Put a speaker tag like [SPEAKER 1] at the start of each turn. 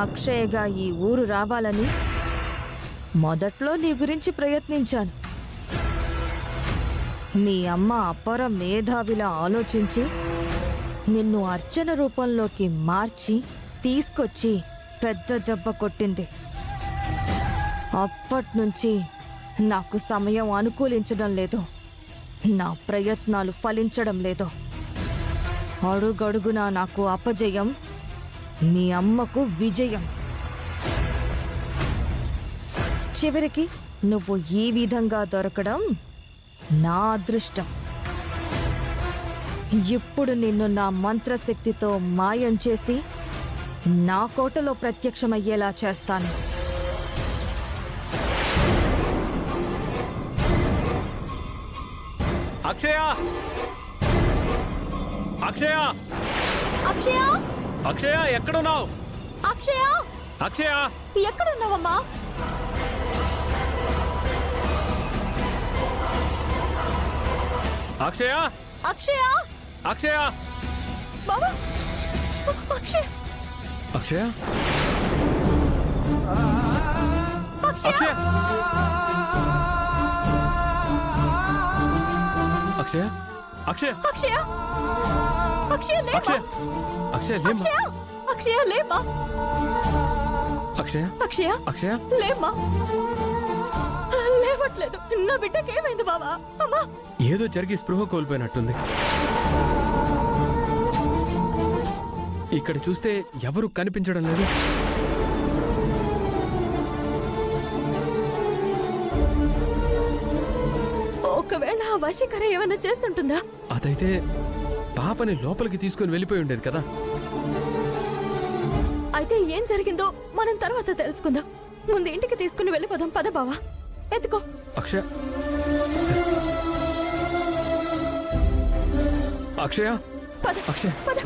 [SPEAKER 1] అక్షయగా ఈ ఊరు రావాలని మొదట్లో నీ గురించి ప్రయత్నించాను. మీ అమ్మ అపర మేధావిలా ఆలోచించి నిన్ను అర్చన రూపంలోకి మార్చి తీసుకొచ్చి పెద్ద దెబ్బ కొట్టింది. అప్పట్నుంచి నాకు సమయం అనుకూలించడం లేదు, నా ప్రయత్నాలు ఫలించడం లేదు. అడుగడుగునా నాకు అపజయం, మీ అమ్మకు విజయం. చివరికి నువ్వు ఈ విధంగా దొరకడం నా అదృష్టం. ఇప్పుడు నిన్ను నా మంత్రశక్తితో మాయం చేసి నా కోటలో ప్రత్యక్షమయ్యేలా చేస్తాను.
[SPEAKER 2] అక్షయ! అక్షయ!
[SPEAKER 3] అక్షయ!
[SPEAKER 2] అక్షయ ఎక్కడున్నావు?
[SPEAKER 3] అక్షయ!
[SPEAKER 2] అక్షయ!
[SPEAKER 3] ఎక్కడున్నావమ్మా?
[SPEAKER 2] అక్షయ!
[SPEAKER 3] అక్షయ!
[SPEAKER 2] అక్షయ!
[SPEAKER 3] బాబా! అక్షయ!
[SPEAKER 2] అక్షయ!
[SPEAKER 3] అక్షయ!
[SPEAKER 2] అక్షయ! అక్షయ! అక్షయ!
[SPEAKER 3] అక్షయ! అక్షయ లేవా?
[SPEAKER 2] అక్షయ! అక్షయ లేమ్మా.
[SPEAKER 3] అక్షయ! అక్షయ లేవా?
[SPEAKER 2] అక్షయ!
[SPEAKER 3] అక్షయ!
[SPEAKER 2] అక్షయ!
[SPEAKER 3] లేమ్మా. లేవట్లేదు. నా బిడ్డకి ఏమైంది బావా? అమ్మా!
[SPEAKER 2] ఏదో జరిగి స్పృహ కోల్పోయినట్టుంది. ఇక్కడ చూస్తే ఎవరు కనిపించడం లేదు.
[SPEAKER 3] ఒకవేళ ఆ వశీకర ఏమైనా చేస్తుంటుందా?
[SPEAKER 2] అదైతే పాపని లోపలికి తీసుకుని వెళ్ళిపోయి ఉండేది కదా.
[SPEAKER 3] అయితే ఏం జరిగిందో మనం తర్వాత తెలుసుకుందాం. ముందు ఇంటికి తీసుకుని వెళ్ళిపోదాం. పద బావా, ఎత్తుకో.
[SPEAKER 2] అక్షయ! అక్షయ!
[SPEAKER 3] పద
[SPEAKER 2] అక్షయ!
[SPEAKER 3] పద.